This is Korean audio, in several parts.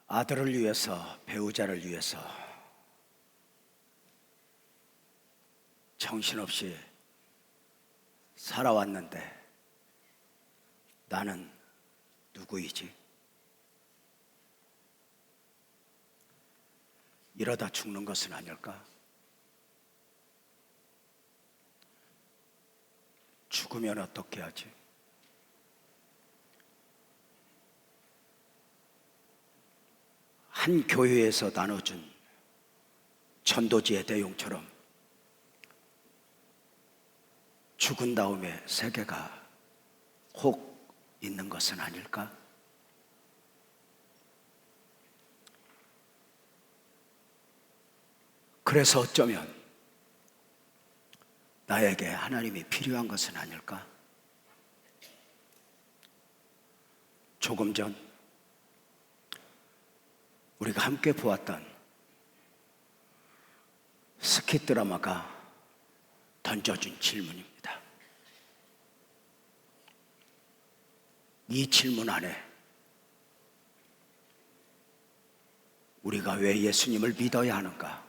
아들을 위해서, 배우자를 위해서 정신없이 살아왔는데 나는 누구이지? 이러다 죽는 것은 아닐까? 죽으면 어떻게 하지? 한 교회에서 나눠준 전도지의 내용처럼 죽은 다음에 세계가 혹 있는 것은 아닐까? 그래서 어쩌면 나에게 하나님이 필요한 것은 아닐까? 조금 전 우리가 함께 보았던 스킷 드라마가 던져준 질문입니다. 이 질문 안에 우리가 왜 예수님을 믿어야 하는가?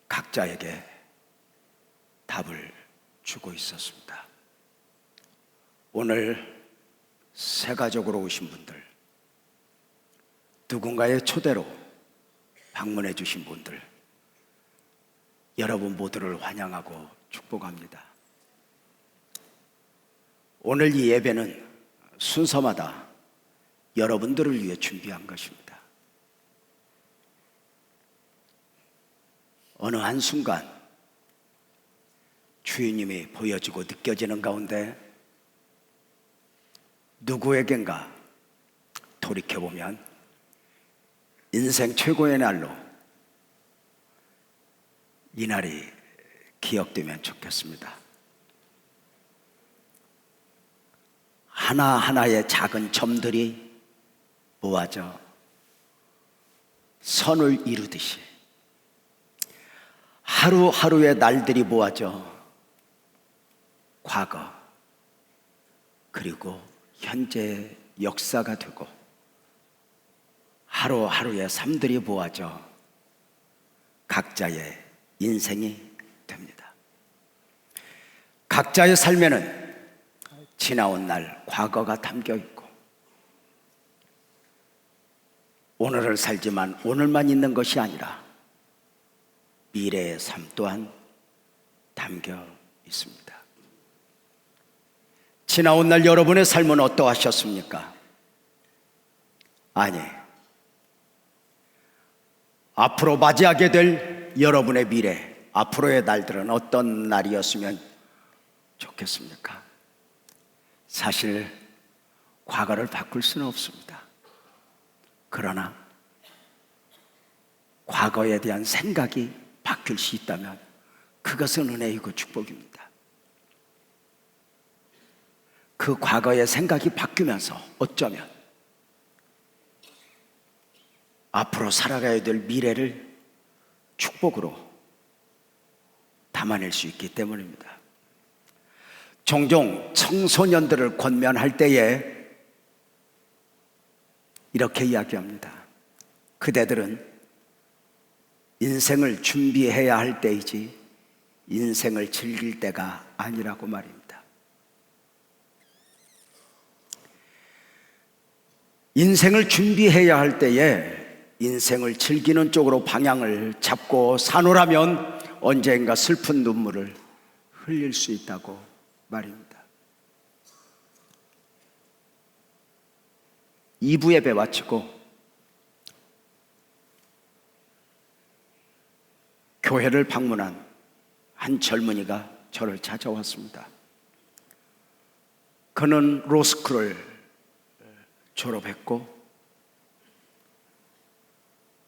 각자에게 답을 주고 있었습니다. 오늘 새 가족으로 오신 분들, 누군가의 초대로 방문해 주신 분들, 여러분 모두를 환영하고 축복합니다. 오늘 이 예배는 순서마다 여러분들을 위해 준비한 것입니다. 어느 한순간 주님이 보여지고 느껴지는 가운데 누구에겐가 돌이켜보면 인생 최고의 날로 이 날이 기억되면 좋겠습니다. 하나하나의 작은 점들이 모아져 선을 이루듯이 하루하루의 날들이 모아져 과거 그리고 현재의 역사가 되고 하루하루의 삶들이 모아져 각자의 인생이 됩니다. 각자의 삶에는 지나온 날 과거가 담겨 있고 오늘을 살지만 오늘만 있는 것이 아니라 미래의 삶 또한 담겨 있습니다. 지나온 날 여러분의 삶은 어떠하셨습니까? 아니, 앞으로 맞이하게 될 여러분의 미래, 앞으로의 날들은 어떤 날이었으면 좋겠습니까? 사실 과거를 바꿀 수는 없습니다. 그러나 과거에 대한 생각이 바뀔 수 있다면 그것은 은혜이고 축복입니다. 그 과거의 생각이 바뀌면서 어쩌면 앞으로 살아가야 될 미래를 축복으로 담아낼 수 있기 때문입니다. 종종 청소년들을 권면할 때에 이렇게 이야기합니다. 그대들은 인생을 준비해야 할 때이지 인생을 즐길 때가 아니라고 말입니다. 인생을 준비해야 할 때에 인생을 즐기는 쪽으로 방향을 잡고 사노라면 언젠가 슬픈 눈물을 흘릴 수 있다고 말입니다. 2부 예배 마치고 교회를 방문한 한 젊은이가 저를 찾아왔습니다. 그는 로스쿨을 졸업했고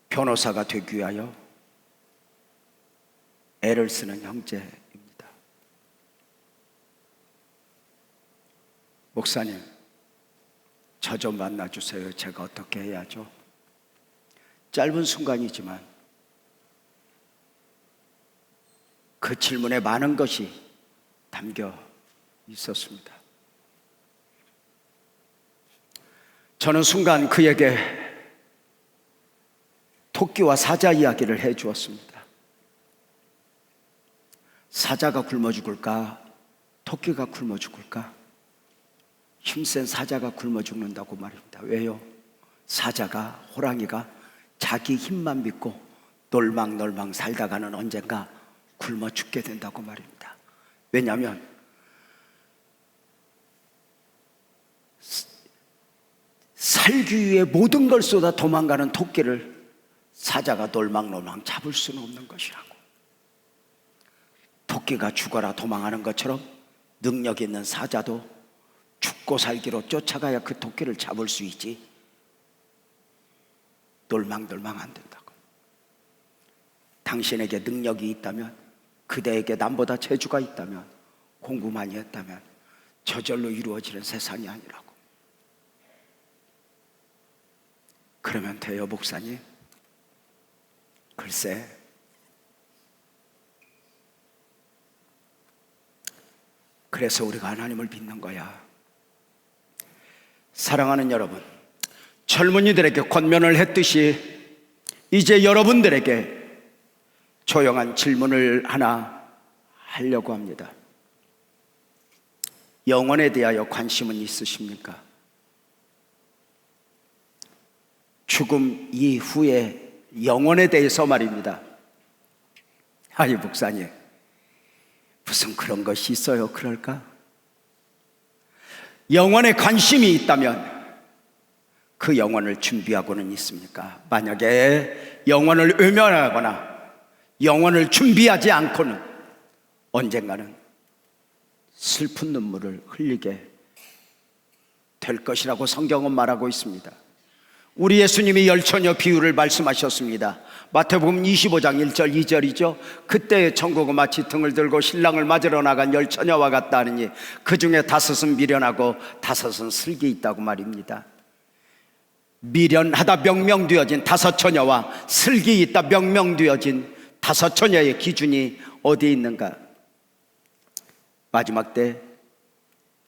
변호사가 되기 위하여 애를 쓰는 형제입니다. 목사님, 저 좀 만나주세요. 제가 어떻게 해야죠? 짧은 순간이지만 그 질문에 많은 것이 담겨 있었습니다. 저는 순간 그에게 토끼와 사자 이야기를 해 주었습니다. 사자가 굶어 죽을까? 토끼가 굶어 죽을까? 힘센 사자가 굶어 죽는다고 말입니다. 왜요? 사자가, 호랑이가 자기 힘만 믿고 놀망놀망 살다가는 언젠가 굶어 죽게 된다고 말입니다. 왜냐하면 살기 위해 모든 걸 쏟아 도망가는 토끼를 사자가 놀망놀망 잡을 수는 없는 것이라고. 토끼가 죽어라 도망하는 것처럼 능력 있는 사자도 죽고 살기로 쫓아가야 그 토끼를 잡을 수 있지, 놀망놀망 안 된다고. 당신에게 능력이 있다면, 그대에게 남보다 재주가 있다면, 공부 많이 했다면 저절로 이루어지는 세상이 아니라고. 그러면 돼요, 목사님? 글쎄, 그래서 우리가 하나님을 믿는 거야. 사랑하는 여러분, 젊은이들에게 권면을 했듯이 이제 여러분들에게 조용한 질문을 하나 하려고 합니다. 영혼에 대하여 관심은 있으십니까? 죽음 이후에 영혼에 대해서 말입니다. 아니 목사님, 무슨 그런 것이 있어요? 그럴까? 영혼에 관심이 있다면 그 영혼을 준비하고는 있습니까? 만약에 영혼을 외면하거나 영혼을 준비하지 않고는 언젠가는 슬픈 눈물을 흘리게 될 것이라고 성경은 말하고 있습니다. 우리 예수님이 열처녀 비유를 말씀하셨습니다. 마태복음 25장 1절 2절이죠. 그때 천국은 마치 등을 들고 신랑을 맞으러 나간 열처녀와 같다 하느니 그 중에 5은 미련하고 5은 슬기 있다고 말입니다. 미련하다 명명되어진 5처녀와 슬기 있다 명명되어진 5처녀의 기준이 어디에 있는가? 마지막 때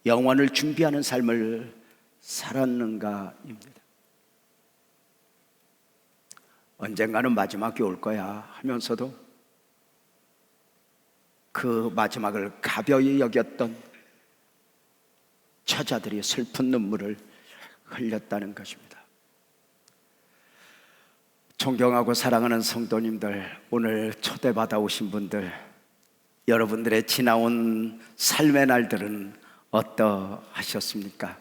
영원을 준비하는 삶을 살았는가입니다. 언젠가는 마지막이 올 거야 하면서도 그 마지막을 가벼이 여겼던 처자들이 슬픈 눈물을 흘렸다는 것입니다. 존경하고 사랑하는 성도님들, 오늘 초대받아 오신 분들, 여러분들의 지나온 삶의 날들은 어떠하셨습니까?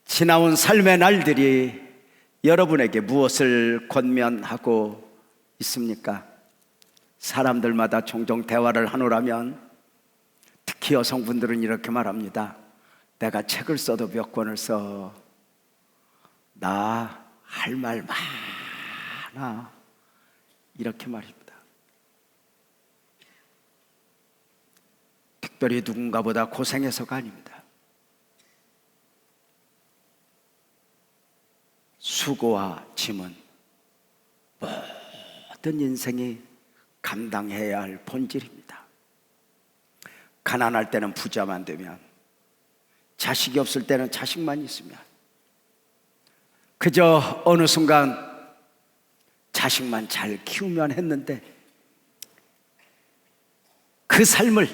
지나온 삶의 날들이 여러분에게 무엇을 권면하고 있습니까? 사람들마다 종종 대화를 하노라면 특히 여성분들은 이렇게 말합니다. 내가 책을 써도 몇 권을 써. 나 할 말 많아. 이렇게 말입니다. 특별히 누군가보다 고생해서가 아닙니다. 수고와 짐은 모든 인생이 감당해야 할 본질입니다. 가난할 때는 부자만 되면, 자식이 없을 때는 자식만 있으면, 그저 어느 순간 자식만 잘 키우면 했는데 그 삶을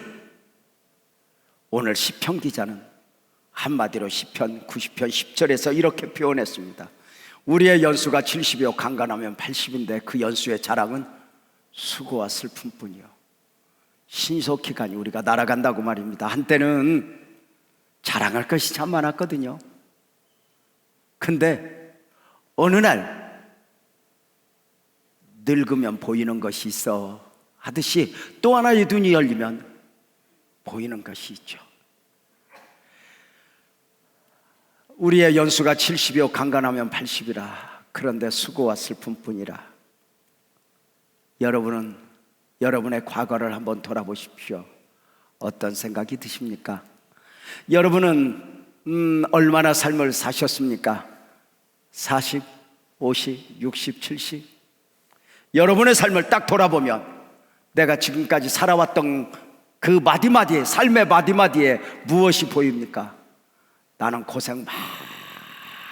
오늘 시편 기자는 한마디로 시편 90편 10절에서 이렇게 표현했습니다. 우리의 연수가 70이요 강간하면 80인데 그 연수의 자랑은 수고와 슬픔뿐이요. 신속히간이 우리가 날아간다고 말입니다. 한때는 자랑할 것이 참 많았거든요. 근데 어느 날 늙으면 보이는 것이 있어 하듯이 또 하나의 눈이 열리면 보이는 것이 있죠. 우리의 연수가 70이요 강간하면 80이라. 그런데 수고와 슬픔뿐이라. 여러분은 여러분의 과거를 한번 돌아보십시오. 어떤 생각이 드십니까? 여러분은 얼마나 삶을 사셨습니까? 40, 50, 60, 70? 여러분의 삶을 딱 돌아보면 내가 지금까지 살아왔던 그 마디마디에, 삶의 마디마디에 무엇이 보입니까? 나는 고생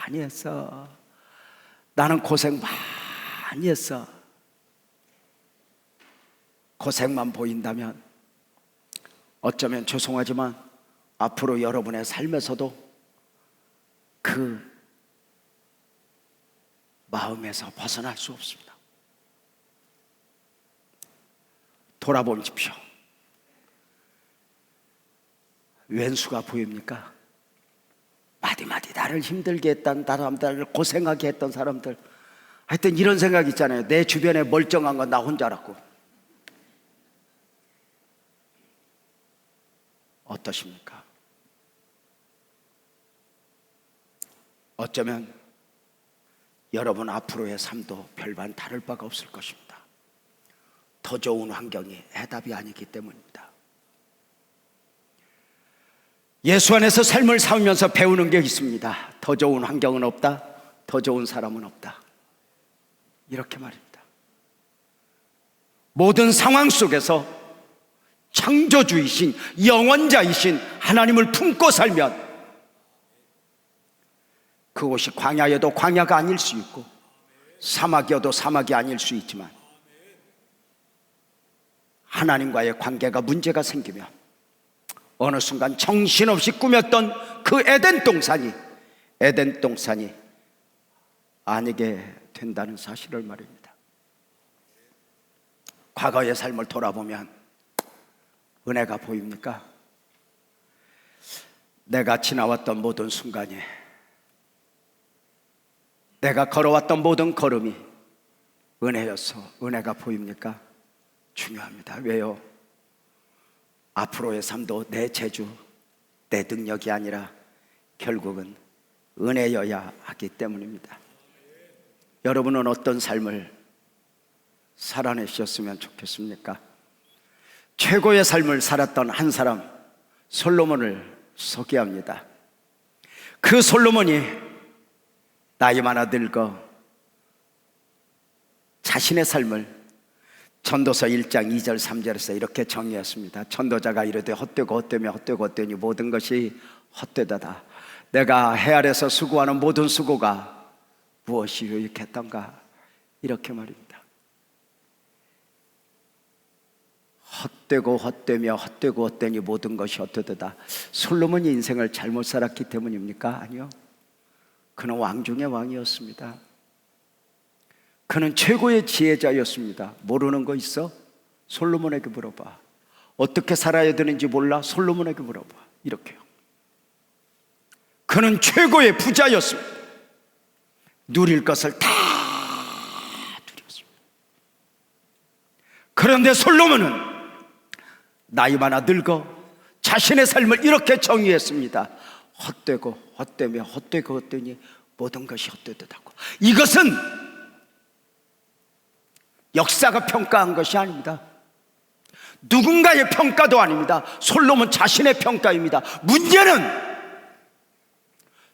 많이 했어. 나는 고생 많이 했어. 고생만 보인다면 어쩌면 죄송하지만 앞으로 여러분의 삶에서도 그 마음에서 벗어날 수 없습니다. 돌아보십시오. 왼수가 보입니까? 마디마디 나를 힘들게 했던 사람들, 고생하게 했던 사람들, 하여튼 이런 생각 있잖아요. 내 주변에 멀쩡한 건 나 혼자라고. 어떠십니까? 어쩌면 여러분 앞으로의 삶도 별반 다를 바가 없을 것입니다. 더 좋은 환경이 해답이 아니기 때문입니다. 예수 안에서 삶을 살면서 배우는 게 있습니다. 더 좋은 환경은 없다, 더 좋은 사람은 없다, 이렇게 말입니다. 모든 상황 속에서 창조주이신 영원자이신 하나님을 품고 살면 그곳이 광야여도 광야가 아닐 수 있고 사막이어도 사막이 아닐 수 있지만 하나님과의 관계가 문제가 생기면 어느 순간 정신없이 꾸몄던 그 에덴 동산이 아니게 된다는 사실을 말입니다. 과거의 삶을 돌아보면 은혜가 보입니까? 내가 지나왔던 모든 순간이, 내가 걸어왔던 모든 걸음이 은혜여서 은혜가 보입니까? 중요합니다. 왜요? 앞으로의 삶도 내 재주, 내 능력이 아니라 결국은 은혜여야 하기 때문입니다. 여러분은 어떤 삶을 살아내셨으면 좋겠습니까? 최고의 삶을 살았던 한 사람, 솔로몬을 소개합니다. 그 솔로몬이 나이 많아 늙어 자신의 삶을 전도서 1장 2절 3절에서 이렇게 정의했습니다. 전도자가 이르되 헛되고 헛되며 헛되고 헛되니 모든 것이 헛되다다. 내가 해 아래서 수고하는 모든 수고가 무엇이 유익했던가, 이렇게 말입니다. 헛되고 헛되며 헛되고 헛되니 모든 것이 헛되다다. 솔로몬이 인생을 잘못 살았기 때문입니까? 아니요. 그는 왕 중의 왕이었습니다. 그는 최고의 지혜자였습니다. 모르는 거 있어? 솔로몬에게 물어봐. 어떻게 살아야 되는지 몰라? 솔로몬에게 물어봐. 이렇게요. 그는 최고의 부자였습니다. 누릴 것을 다 누렸습니다. 그런데 솔로몬은 나이 많아 늙어 자신의 삶을 이렇게 정의했습니다. 헛되고 헛되며 헛되고 헛되니 모든 것이 헛되다고. 이것은 역사가 평가한 것이 아닙니다. 누군가의 평가도 아닙니다. 솔로몬 자신의 평가입니다. 문제는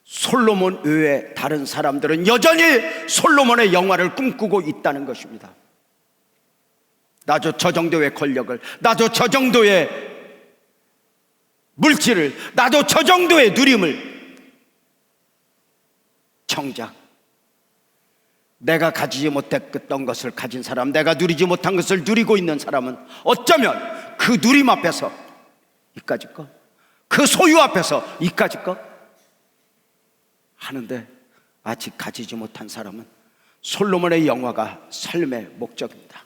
솔로몬 외에 다른 사람들은 여전히 솔로몬의 영화를 꿈꾸고 있다는 것입니다. 나도 저 정도의 권력을, 나도 저 정도의 물질을, 나도 저 정도의 누림을, 정작 내가 가지지 못했던 것을 가진 사람, 내가 누리지 못한 것을 누리고 있는 사람은 어쩌면 그 누림 앞에서 이까짓 것, 그 소유 앞에서 이까짓 것 하는데, 아직 가지지 못한 사람은 솔로몬의 영화가 삶의 목적입니다.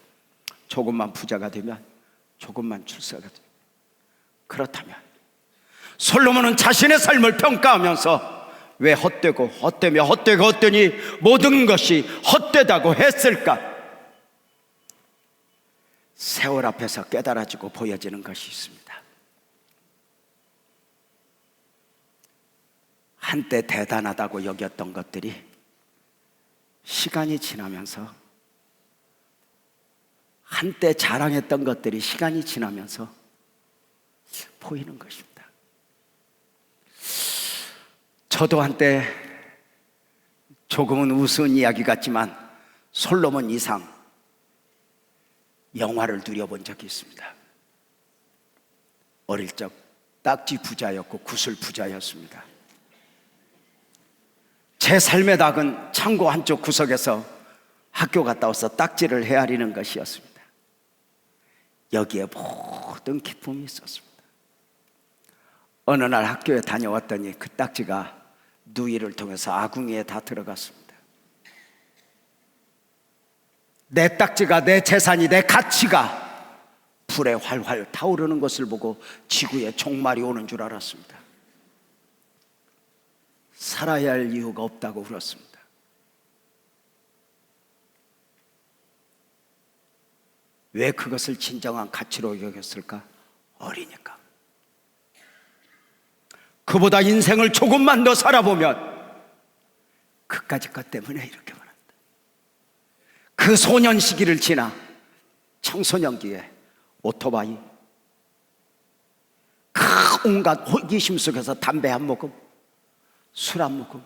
조금만 부자가 되면, 조금만 출세가 되면. 그렇다면 솔로몬은 자신의 삶을 평가하면서 왜 헛되고 헛되며 헛되고 헛되니 모든 것이 헛되다고 했을까? 세월 앞에서 깨달아지고 보여지는 것이 있습니다. 한때 대단하다고 여겼던 것들이 시간이 지나면서, 한때 자랑했던 것들이 시간이 지나면서 보이는 것입니다. 저도 한때 조금은 우스운 이야기 같지만 솔로몬 이상 영화를 누려본 적이 있습니다. 어릴 적 딱지 부자였고 구슬 부자였습니다. 제 제 삶의 닭은 창고 한쪽 구석에서 학교 갔다 와서 딱지를 헤아리는 것이었습니다. 여기에 모든 기쁨이 있었습니다. 어느 날 학교에 다녀왔더니 그 딱지가 누이를 통해서 아궁이에 다 들어갔습니다. 내 딱지가, 내 재산이, 내 가치가 불에 활활 타오르는 것을 보고 지구에 종말이 오는 줄 알았습니다. 살아야 할 이유가 없다고 울었습니다. 왜 그것을 진정한 가치로 여겼을까? 어리니까. 그보다 인생을 조금만 더 살아보면 그까짓 것 때문에 이렇게 말한다. 그 소년 시기를 지나 청소년기에 오토바이, 그 온갖 호기심 속에서 담배 한 모금, 술 한 모금,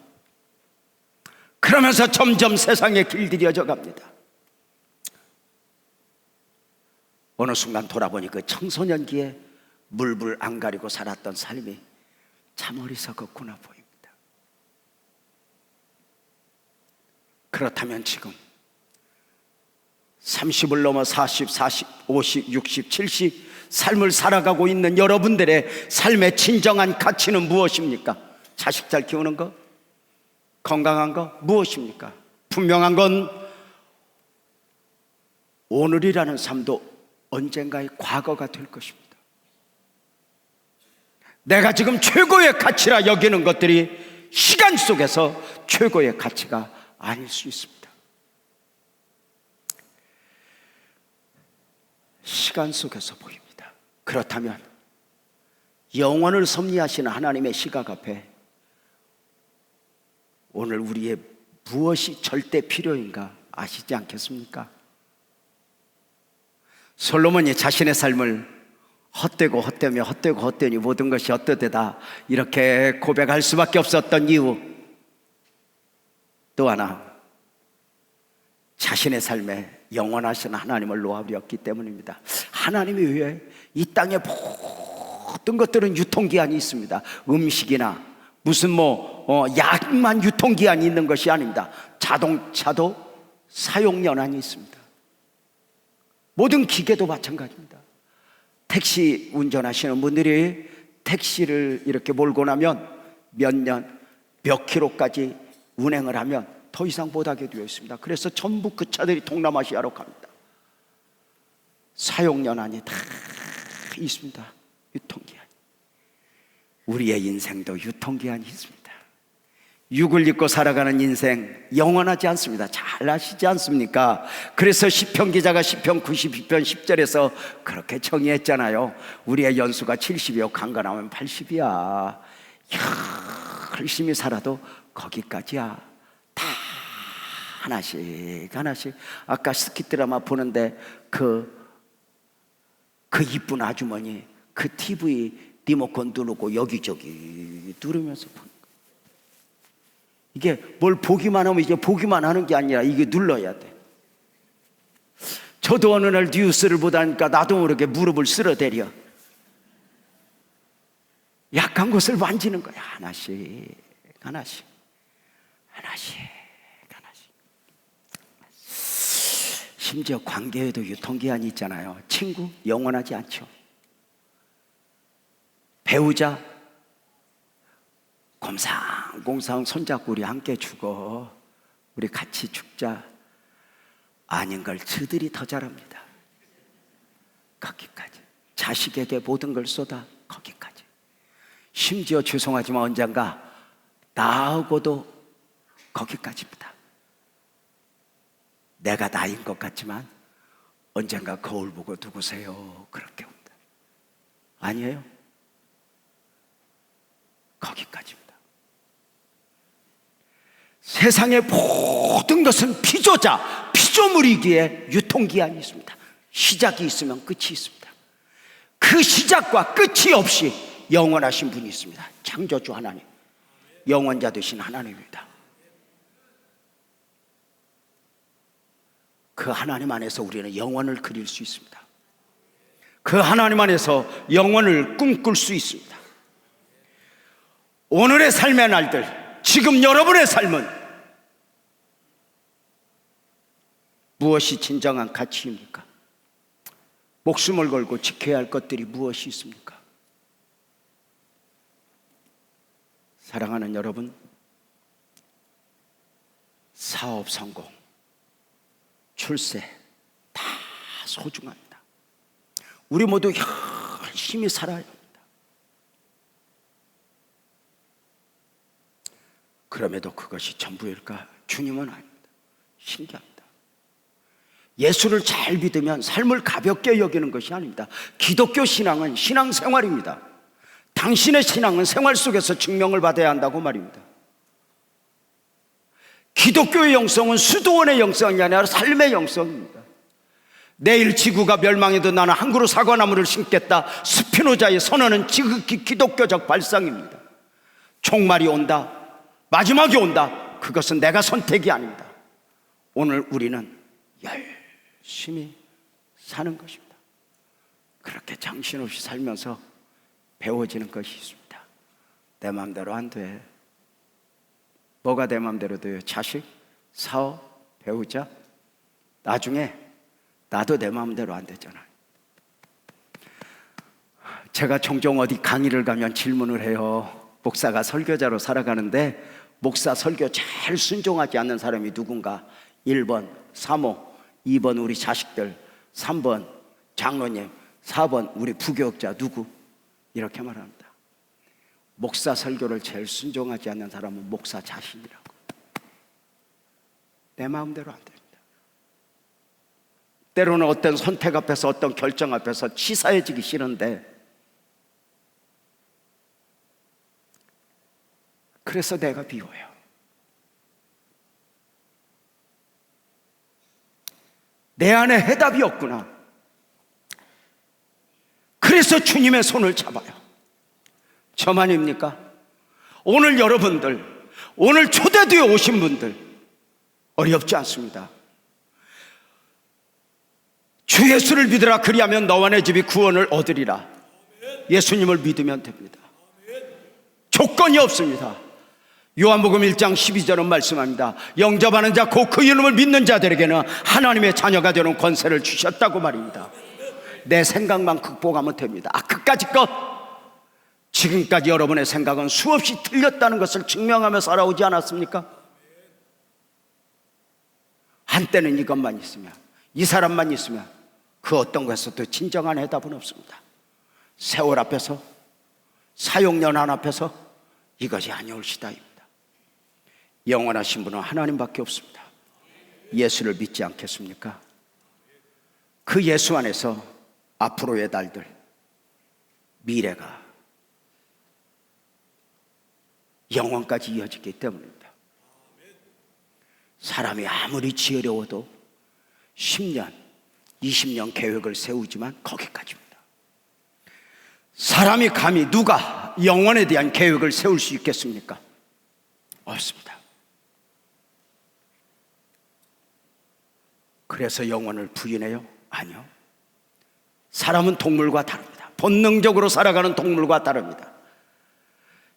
그러면서 점점 세상에 길들여져 갑니다. 어느 순간 돌아보니 그 청소년기에 물불 안 가리고 살았던 삶이 참 어리석었구나 보입니다. 그렇다면 지금 30을 넘어 40, 50, 60, 70 삶을 살아가고 있는 여러분들의 삶의 진정한 가치는 무엇입니까? 자식 잘 키우는 거? 건강한 거? 무엇입니까? 분명한 건 오늘이라는 삶도 언젠가의 과거가 될 것입니다. 내가 지금 최고의 가치라 여기는 것들이 시간 속에서 최고의 가치가 아닐 수 있습니다. 시간 속에서 보입니다. 그렇다면 영원을 섭리하시는 하나님의 시각 앞에 오늘 우리의 무엇이 절대 필요인가 아시지 않겠습니까? 솔로몬이 자신의 삶을 헛되고 헛되며 헛되고 헛되니 모든 것이 헛되다 이렇게 고백할 수밖에 없었던 이유, 또 하나 자신의 삶에 영원하신 하나님을 놓아버렸기 때문입니다. 하나님이 왜 이 땅에 모든 것들은 유통기한이 있습니다. 음식이나 무슨 약만 유통기한이 있는 것이 아닙니다. 자동차도 사용연한이 있습니다. 모든 기계도 마찬가지입니다. 택시 운전하시는 분들이 택시를 이렇게 몰고 나면 몇 년, 몇 킬로까지 운행을 하면 더 이상 못하게 되어 있습니다. 그래서 전부 그 차들이 동남아시아로 갑니다. 사용연한이 다 있습니다. 유통기한. 우리의 인생도 유통기한이 있습니다. 육을 입고 살아가는 인생 영원하지 않습니다. 잘 아시지 않습니까? 그래서 시편 기자가 시편 92편 10절에서 그렇게 정의했잖아요. 우리의 연수가 70이요 강건하면 80이야. 열심히 살아도 거기까지야. 다 하나씩 하나씩. 아까 스키 드라마 보는데 그 이쁜 아주머니 그 TV 리모컨 누르고 여기저기 누르면서 보는 거. 이게 뭘 보기만 하면 이게 보기만 하는 게 아니라 이게 눌러야 돼. 저도 어느 날 뉴스를 보다니까 나도 모르게 무릎을 쓸어대려. 약한 곳을 만지는 거야. 하나씩 하나씩 하나씩 하나씩. 심지어 관계에도 유통기한이 있잖아요. 친구 영원하지 않죠. 배우자 곰상곰상 손잡고 우리 함께 죽어, 우리 같이 죽자. 아닌 걸 저들이 더 잘합니다. 거기까지. 자식에게 모든 걸 쏟아 거기까지. 심지어 죄송하지만 언젠가 나하고도 거기까지입니다. 내가 나인 것 같지만 언젠가 거울 보고 누구세요? 그렇게 옵니다. 아니에요? 거기까지입니다. 세상의 모든 것은 피조자, 피조물이기에 유통기한이 있습니다. 시작이 있으면 끝이 있습니다. 그 시작과 끝이 없이 영원하신 분이 있습니다. 창조주 하나님, 영원자 되신 하나님입니다. 그 하나님 안에서 우리는 영원을 그릴 수 있습니다. 그 하나님 안에서 영원을 꿈꿀 수 있습니다. 오늘의 삶의 날들 지금 여러분의 삶은 무엇이 진정한 가치입니까? 목숨을 걸고 지켜야 할 것들이 무엇이 있습니까? 사랑하는 여러분, 사업 성공, 출세 다 소중합니다. 우리 모두 열심히 살아야 합니다. 그럼에도 그것이 전부일까? 주님은 아닙니다. 신기합니다. 예수를 잘 믿으면 삶을 가볍게 여기는 것이 아닙니다. 기독교 신앙은 신앙생활입니다. 당신의 신앙은 생활 속에서 증명을 받아야 한다고 말입니다. 기독교의 영성은 수도원의 영성이 아니라 삶의 영성입니다. 내일 지구가 멸망해도 나는 한 그루 사과나무를 심겠다. 스피노자의 선언은 지극히 기독교적 발상입니다. 종말이 온다, 마지막이 온다, 그것은 내가 선택이 아닙니다. 오늘 우리는 열심히 사는 것입니다. 그렇게 정신없이 살면서 배워지는 것이 있습니다. 내 마음대로 안 돼. 뭐가 내 마음대로 돼요? 자식, 사업, 배우자. 나중에 나도 내 마음대로 안 되잖아요. 제가 종종 어디 강의를 가면 질문을 해요. 목사가 설교자로 살아가는데 목사 설교 잘 순종하지 않는 사람이 누군가? 1번 사모, 2번 우리 자식들, 3번 장로님, 4번 우리 부교육자 누구? 이렇게 말합니다. 목사 설교를 제일 순종하지 않는 사람은 목사 자신이라고. 내 마음대로 안 됩니다. 때로는 어떤 선택 앞에서, 어떤 결정 앞에서 치사해지기 싫은데, 그래서 내가 비워요. 내 안에 해답이 없구나. 그래서 주님의 손을 잡아요. 저만입니까? 오늘 여러분들, 오늘 초대되어 오신 분들 어렵지 않습니다. 주 예수를 믿으라, 그리하면 너와 내 집이 구원을 얻으리라. 예수님을 믿으면 됩니다. 조건이 없습니다. 요한복음 1장 12절은 말씀합니다. 영접하는 자, 곧 그 이름을 믿는 자들에게는 하나님의 자녀가 되는 권세를 주셨다고 말입니다. 내 생각만 극복하면 됩니다. 그까짓 것, 지금까지 여러분의 생각은 수없이 틀렸다는 것을 증명하며 살아오지 않았습니까? 한때는 이것만 있으면, 이 사람만 있으면 그 어떤 것에서도 진정한 해답은 없습니다. 세월 앞에서, 사용연한 앞에서 이것이 아니올시다입니다. 영원하신 분은 하나님밖에 없습니다. 예수를 믿지 않겠습니까? 그 예수 안에서 앞으로의 날들, 미래가 영원까지 이어지기 때문입니다. 사람이 아무리 지혜로워도 10년, 20년 계획을 세우지만 거기까지입니다. 사람이 감히 누가 영원에 대한 계획을 세울 수 있겠습니까? 없습니다. 그래서 영원을 부인해요? 아니요. 사람은 동물과 다릅니다. 본능적으로 살아가는 동물과 다릅니다.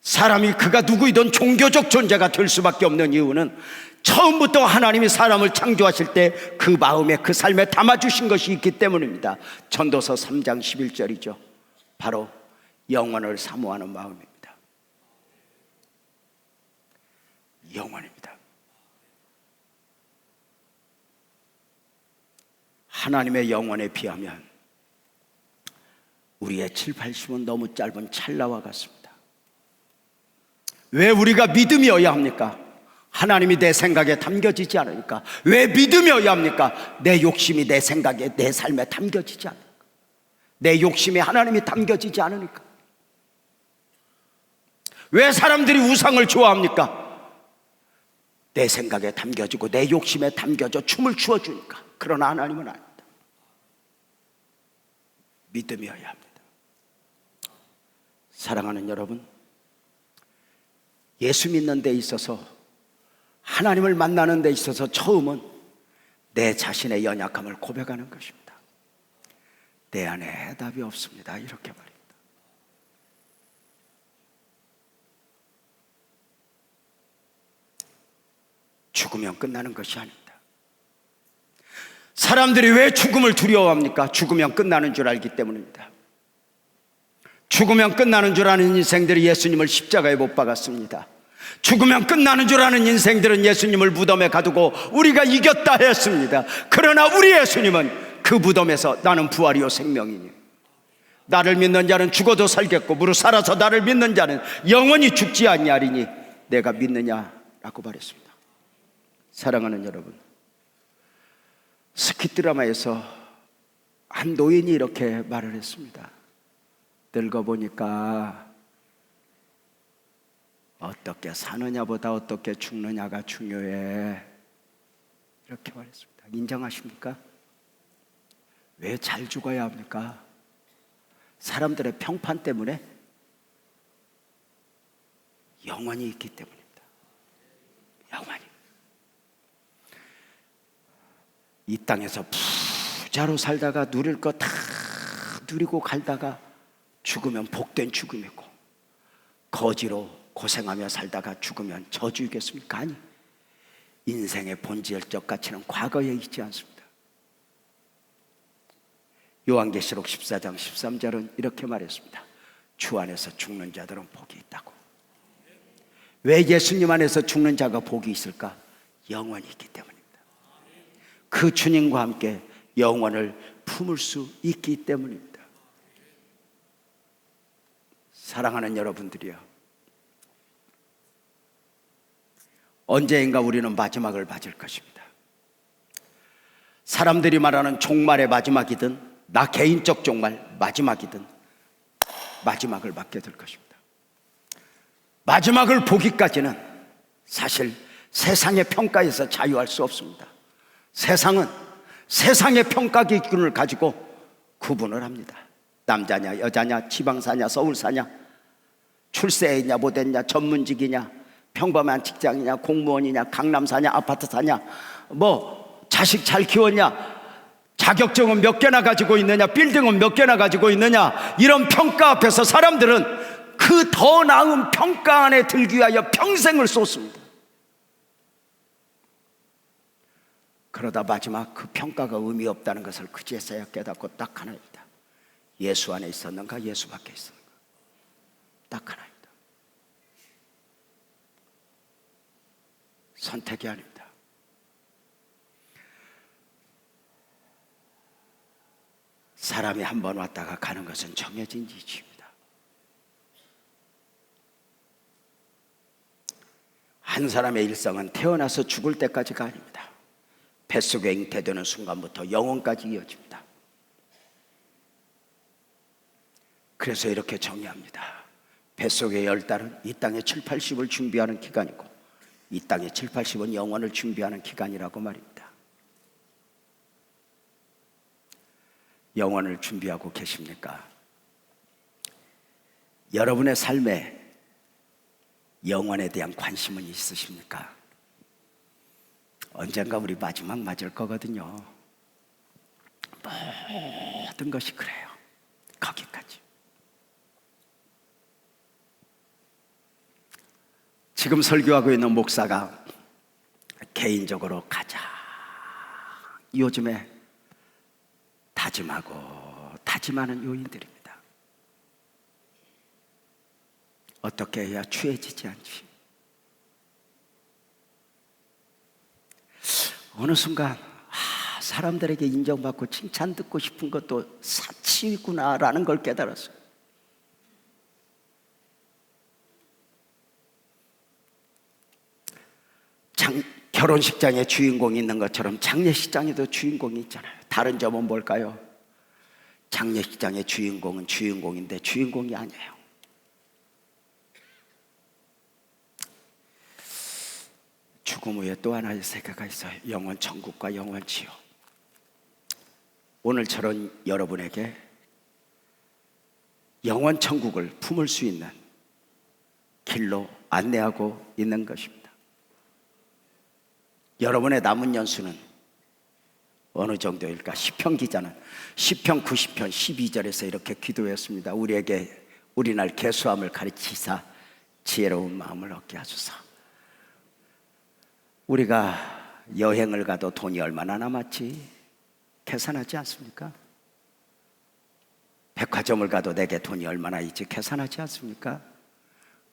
사람이 그가 누구이든 종교적 존재가 될 수밖에 없는 이유는 처음부터 하나님이 사람을 창조하실 때 그 마음에, 그 삶에 담아주신 것이 있기 때문입니다. 전도서 3장 11절이죠. 바로 영원을 사모하는 마음입니다. 영원입니다. 하나님의 영원에 비하면 우리의 7, 80은 너무 짧은 찰나와 같습니다. 왜 우리가 믿음이어야 합니까? 하나님이 내 생각에 담겨지지 않으니까. 왜 믿음이어야 합니까? 내 욕심이 내 생각에, 내 삶에 담겨지지 않으니까. 내 욕심에 하나님이 담겨지지 않으니까. 왜 사람들이 우상을 좋아합니까? 내 생각에 담겨지고 내 욕심에 담겨져 춤을 추어주니까. 그러나 하나님은 아닙니다. 믿음이어야 합니다. 사랑하는 여러분, 예수 믿는 데 있어서, 하나님을 만나는 데 있어서 처음은 내 자신의 연약함을 고백하는 것입니다. 내 안에 해답이 없습니다. 이렇게 말입니다. 죽으면 끝나는 것이 아닙니다. 사람들이 왜 죽음을 두려워합니까? 죽으면 끝나는 줄 알기 때문입니다. 죽으면 끝나는 줄 아는 인생들이 예수님을 십자가에 못 박았습니다. 죽으면 끝나는 줄 아는 인생들은 예수님을 무덤에 가두고 우리가 이겼다 했습니다. 그러나 우리 예수님은 그 무덤에서 나는 부활이요 생명이니 나를 믿는 자는 죽어도 살겠고 무릇 살아서 나를 믿는 자는 영원히 죽지 아니하리니 내가 믿느냐라고 말했습니다. 사랑하는 여러분, 스키 드라마에서 한 노인이 이렇게 말을 했습니다. 늙어보니까 어떻게 사느냐보다 어떻게 죽느냐가 중요해, 이렇게 말했습니다. 인정하십니까? 왜 잘 죽어야 합니까? 사람들의 평판 때문에? 영원히 있기 때문입니다. 영원히. 이 땅에서 부자로 살다가 누릴 거 다 누리고 갈다가 죽으면 복된 죽음이고, 거지로 고생하며 살다가 죽으면 저주이겠습니까? 아니, 인생의 본질적 가치는 과거에 있지 않습니다. 요한계시록 14장 13절은 이렇게 말했습니다. 주 안에서 죽는 자들은 복이 있다고. 왜 예수님 안에서 죽는 자가 복이 있을까? 영원히 있기 때문입니다. 그 주님과 함께 영원을 품을 수 있기 때문입니다. 사랑하는 여러분들이요, 언제인가 우리는 마지막을 맞을 것입니다. 사람들이 말하는 종말의 마지막이든 나 개인적 종말 마지막이든 마지막을 맞게 될 것입니다. 마지막을 보기까지는 사실 세상의 평가에서 자유할 수 없습니다. 세상은 세상의 평가 기준을 가지고 구분을 합니다. 남자냐 여자냐 지방사냐 서울사냐 출세했냐 못했냐 전문직이냐 평범한 직장이냐 공무원이냐 강남사냐 아파트사냐 뭐 자식 잘 키웠냐 자격증은 몇 개나 가지고 있느냐 빌딩은 몇 개나 가지고 있느냐, 이런 평가 앞에서 사람들은 그 더 나은 평가 안에 들기 위하여 평생을 쏟습니다. 그러다 마지막 그 평가가 의미 없다는 것을 그제서야 깨닫고 딱 하나입니다. 예수 안에 있었는가 예수 밖에 있었는가, 딱 하나입니다. 선택이 아닙니다. 사람이 한 번 왔다가 가는 것은 정해진 이치입니다. 한 사람의 일생은 태어나서 죽을 때까지가 아닙니다. 뱃속에 잉태되는 순간부터 영원까지 이어집니다. 그래서 이렇게 정의합니다. 뱃속의 10달은 이 땅의 7, 80을 준비하는 기간이고 이 땅의 7, 80은 영원을 준비하는 기간이라고 말입니다. 영원을 준비하고 계십니까? 여러분의 삶에 영원에 대한 관심은 있으십니까? 언젠가 우리 마지막 맞을 거거든요. 모든 것이 그래요. 거기까지. 지금 설교하고 있는 목사가 개인적으로 가장 요즘에 다짐하는 요인들입니다. 어떻게 해야 취해지지 않지? 어느 순간 사람들에게 인정받고 칭찬 듣고 싶은 것도 사치구나라는 걸 깨달았어요. 결혼식장에 주인공이 있는 것처럼 장례식장에도 주인공이 있잖아요. 다른 점은 뭘까요? 장례식장의 주인공은 주인공인데 주인공이 아니에요. 죽음 후에 또 하나의 세계가 있어요. 영원 천국과 영원 지옥. 오늘처럼 여러분에게 영원 천국을 품을 수 있는 길로 안내하고 있는 것입니다. 여러분의 남은 연수는 어느 정도일까? 시편 기자는 시편 90편 12절에서 이렇게 기도했습니다. 우리 날 계수함을 가르치사 지혜로운 마음을 얻게 하소서. 우리가 여행을 가도 돈이 얼마나 남았지 계산하지 않습니까? 백화점을 가도 내게 돈이 얼마나 있지 계산하지 않습니까?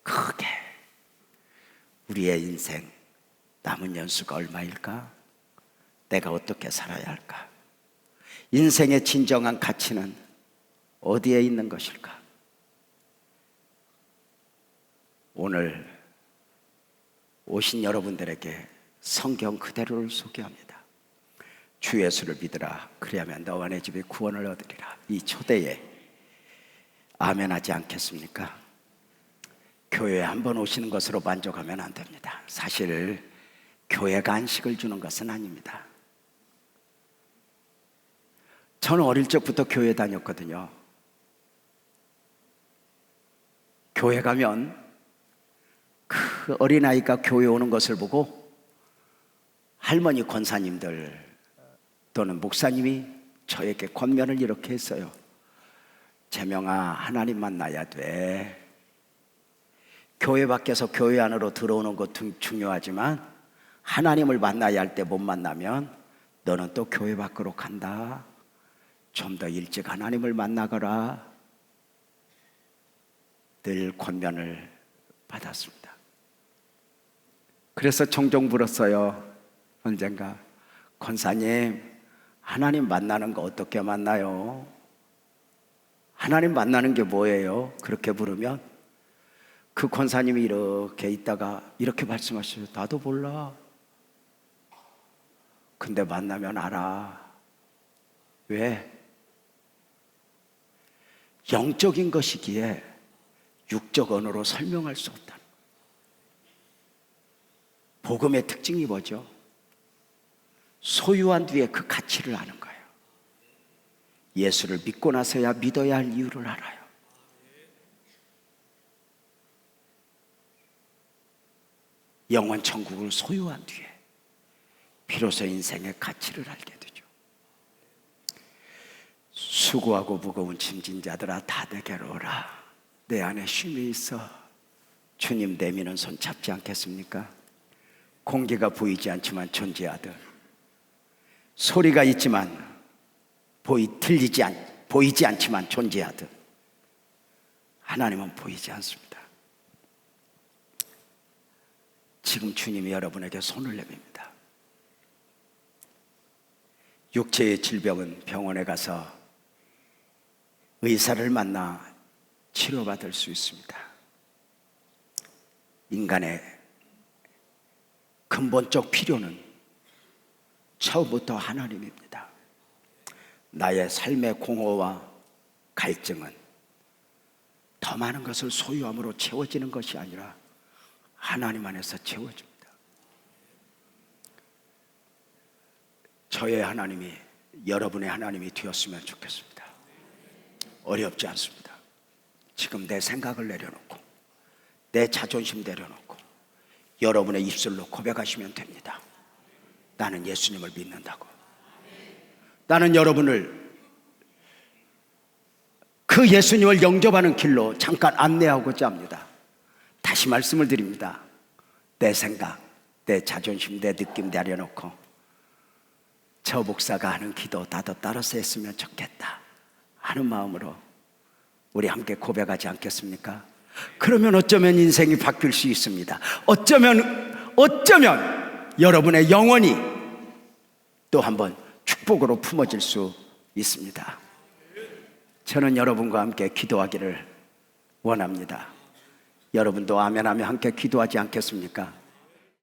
크게 우리의 인생 남은 연수가 얼마일까? 내가 어떻게 살아야 할까? 인생의 진정한 가치는 어디에 있는 것일까? 오늘 오신 여러분들에게 성경 그대로를 소개합니다. 주 예수를 믿으라. 그리하면 너와 내 집에 구원을 얻으리라. 이 초대에 아멘하지 않겠습니까? 교회에 한번 오시는 것으로 만족하면 안 됩니다. 사실 교회가 안식을 주는 것은 아닙니다. 저는 어릴 적부터 교회 다녔거든요. 교회 가면 그 어린아이가 교회 오는 것을 보고 할머니 권사님들 또는 목사님이 저에게 권면을 이렇게 했어요. 재명아, 하나님 만나야 돼. 교회 밖에서 교회 안으로 들어오는 것도 중요하지만 하나님을 만나야 할 때 못 만나면 너는 또 교회 밖으로 간다. 좀 더 일찍 하나님을 만나거라. 늘 권면을 받았습니다. 그래서 종종 물었어요. 언젠가 권사님, 하나님 만나는 거 어떻게 만나요? 하나님 만나는 게 뭐예요? 그렇게 물으면 그 권사님이 이렇게 있다가 이렇게 말씀하셔요. 나도 몰라. 근데 만나면 알아. 왜? 영적인 것이기에 육적 언어로 설명할 수 없다. 복음의 특징이 뭐죠? 소유한 뒤에 그 가치를 아는 거예요. 예수를 믿고 나서야 믿어야 할 이유를 알아요. 영원 천국을 소유한 뒤에 비로소 인생의 가치를 알게 되죠. 수고하고 무거운 짐진 자들아 다 내게로 오라. 내 안에 쉼이 있어. 주님 내미는 손 잡지 않겠습니까? 공기가 보이지 않지만 존재하듯, 소리가 있지만 보이지 않지만 존재하듯 하나님은 보이지 않습니다. 지금 주님이 여러분에게 손을 내밉니다. 육체의 질병은 병원에 가서 의사를 만나 치료받을 수 있습니다. 인간의 근본적 필요는 처음부터 하나님입니다. 나의 삶의 공허와 갈증은 더 많은 것을 소유함으로 채워지는 것이 아니라 하나님 안에서 채워집니다. 저의 하나님이 여러분의 하나님이 되었으면 좋겠습니다. 어렵지 않습니다. 지금 내 생각을 내려놓고 내 자존심 내려놓고 여러분의 입술로 고백하시면 됩니다. 나는 예수님을 믿는다고. 나는 여러분을 그 예수님을 영접하는 길로 잠깐 안내하고자 합니다. 다시 말씀을 드립니다. 내 생각, 내 자존심, 내 느낌 내려놓고 저 목사가 하는 기도 나도 따라서 했으면 좋겠다 하는 마음으로 우리 함께 고백하지 않겠습니까? 그러면 어쩌면 인생이 바뀔 수 있습니다. 어쩌면 여러분의 영혼이 또 한번 축복으로 품어질 수 있습니다. 저는 여러분과 함께 기도하기를 원합니다. 여러분도 아멘하며 함께 기도하지 않겠습니까?